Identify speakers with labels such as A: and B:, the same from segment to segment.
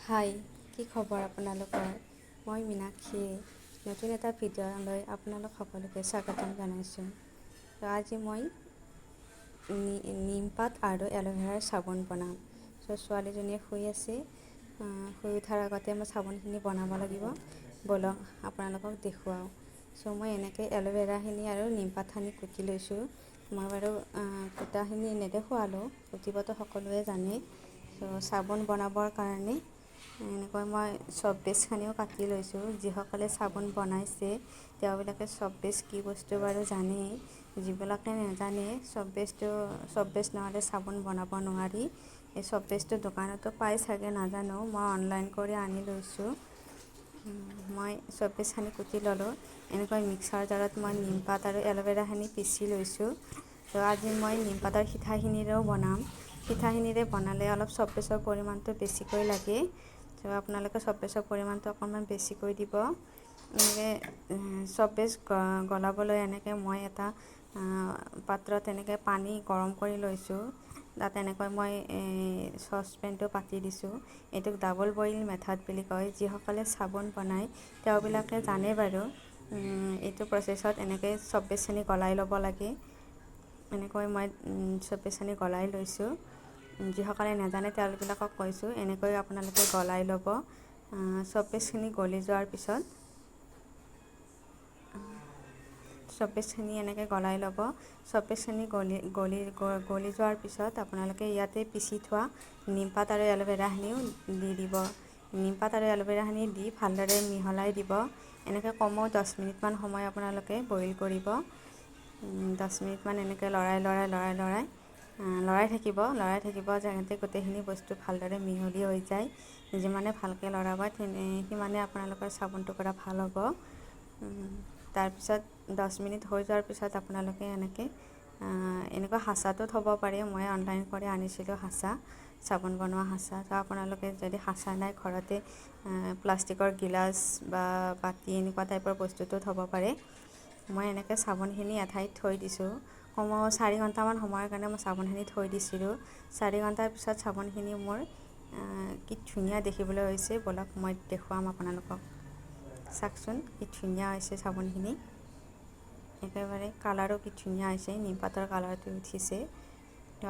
A: হাই, কি খবৰ আপোনালোকৰ? মই মীনাক্ষী নতুন এটা ভিডিঅ'লৈ আপোনালোক সকলোকে স্বাগতম জনাইছোঁ। আজি মই নিমপাত আৰু এল'ভেৰাৰ চাবোন বনাম। ছোৱালীজনীয়ে শুই আছে, শুই উঠাৰ আগতে মই চাবোনখিনি বনাব লাগিব। ব'লক আপোনালোকক দেখুৱাওঁ। মই এনেকৈ এল'ভেৰাখিনি আৰু নিমপাতখিনি কুটি লৈছোঁ। মই বাৰু কুটাখিনি নেদেখুৱালোঁ, কুটিবতো সকলোৱে জানে। চাবোন বনাবৰ কাৰণে এনেকৈ মই চপ বেছখিনিও কাটি লৈছোঁ। যিসকলে চাবোন বনাইছে তেওঁবিলাকে চপ বেছ কি বস্তু বাৰু জানেই। যিবিলাকে নাজানে চপ বেছ নহ'লে চাবোন বনাব নোৱাৰি। এই চপ বেছটো দোকানতো পাই চাগে, নাজানো, মই অনলাইন কৰি আনি লৈছোঁ। মই চপ বেছখিনি কুটি ল'লোঁ। এনেকৈ মিক্সাৰ জাৰত মই নিমপাত আৰু এল'ভেৰাখিনি পিচি লৈছোঁ। আজি মই নিমপাতৰ সিঠাখিনিৰেও বনাম। সিঠাখিনিৰে বনালে অলপ চপ বেছৰ পৰিমাণটো বেছিকৈ লাগে। আপোনালোকে চপ বেছৰ পৰিমাণটো অকণমান বেছিকৈ দিব। এনেকৈ চপ বেছ গলাবলৈ এনেকৈ মই এটা পাত্ৰত এনেকৈ পানী গৰম কৰি লৈছোঁ। তাত এনেকৈ মই চচপেনটো পাতি দিছোঁ। এইটোক ডাবল বইল মেথড বুলি কয়। যিসকলে চাবোন বনায় তেওঁবিলাকে জানে বাৰু। এইটো প্ৰচেছত এনেকৈ চপ বেছখিনি গলাই ল'ব লাগে। এনেকৈ মই চপ বেছখিনি গলাই লৈছোঁ। যিসকলে নাজানে তেওঁলোকক কৈছোঁ, এনেকৈ আপোনালোকে গলাই ল'ব। চপ বেছখিনি গলি যোৱাৰ পিছত চপ বেছখিনি এনেকৈ গলাই ল'ব। চপ বেছখিনি গলি যোৱাৰ পিছত আপোনালোকে ইয়াতে পিচি থোৱা নিমপাত আৰু এল'ভেৰাখিনিও দি দিব। নিমপাত আৰু এল'ভেৰাখিনি দি ভালদৰে মিহলাই দিব। এনেকৈ কমেও 10 মিনিটমান সময় আপোনালোকে বইল কৰিব। 10 মিনিটমান এনেকৈ লৰাই থাকিব যাতে গোটেইখিনি বস্তু ভালদৰে মিহলি হৈ যায়। যিমানে ভালকৈ লৰাব সিমানে আপোনালোকৰ চাবোন টুকুৰা ভাল হ'ব। তাৰপিছত 10 মিনিট হৈ যোৱাৰ পিছত আপোনালোকে এনেকুৱা সাঁচাটো থ'ব পাৰে। মই অনলাইন কৰি আনিছিলোঁ সাঁচা, চাবোন বনোৱা সাঁচা। আপোনালোকে যদি সাঁচা নাই ঘৰতে প্লাষ্টিকৰ গিলাচ বা বাতি এনেকুৱা টাইপৰ বস্তুটো থ'ব পাৰে। মই এনেকৈ চাবোনখিনি এঠাইত থৈ দিছোঁ। কমেও 4 ঘণ্টামান সময়ৰ কাৰণে মই চাবোনখিনি থৈ দিছিলোঁ। 4 ঘণ্টাৰ পিছত চাবোনখিনি মোৰ কি ধুনীয়া দেখিবলৈ হৈছে। ব'লক মই দেখুৱাম আপোনালোকক। চাওকচোন কি ধুনীয়া হৈছে চাবোনখিনি। একেবাৰে কালাৰো কি ধুনীয়া হৈছে, নিমপাতৰ কালাৰটো উঠিছে।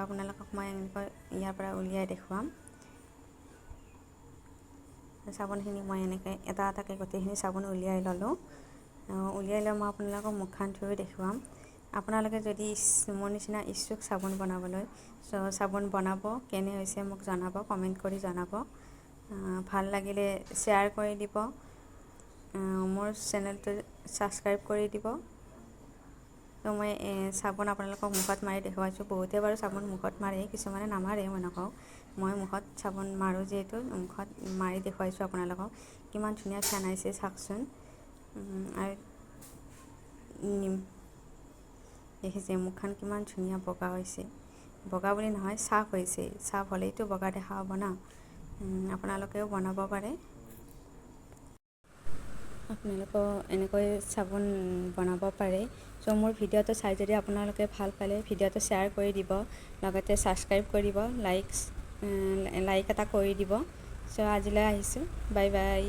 A: আপোনালোকক মই এনেকৈ ইয়াৰ পৰা উলিয়াই দেখুৱাম। চাবোনখিনি মই এনেকৈ এটা এটাকৈ গোটেইখিনি চাবোন উলিয়াই ল'লোঁ। উলিয়াই লৈ মই আপোনালোকক মুখখন ধুই দেখুৱাম। আপোনালোকে যদি মোৰ নিচিনা ইচ্ছুক চাবোন বনাবলৈ, চাবোন বনাব, কেনে হৈছে মোক জনাব, কমেণ্ট কৰি জনাব। ভাল লাগিলে শ্বেয়াৰ কৰি দিব। মোৰ চেনেলটো ছাবস্ক্ৰাইব কৰি দিব। মই চাবোন আপোনালোকক মুখত মাৰি দেখুৱাইছোঁ। বহুতে বাৰু চাবোন মুখত মাৰে, কিছুমানে নামাৰে। মই নকওঁ, মই মুখত চাবোন মাৰোঁ যিহেতু মুখত মাৰি দেখুৱাইছোঁ আপোনালোকক। কিমান ধুনীয়া ফেনাইছে চাওকচোন। আৰু দেখিছে মুখখন কিমান ধুনীয়া বগা হৈছে। বগা বুলি নহয়, চাফ হৈছে। চাফ হ'লেইতো বগা দেখা হ'ব ন। আপোনালোকেও বনাব পাৰে। আপোনালোকেও এনেকৈ চাবোন বনাব পাৰে। মোৰ ভিডিঅ'টো চাই যদি আপোনালোকে ভাল পালে ভিডিঅ'টো শ্বেয়াৰ কৰি দিব, লগতে ছাবস্ক্ৰাইব কৰিব, লাইক এটা কৰি দিব। আজিলৈ আহিছোঁ, বাই বাই।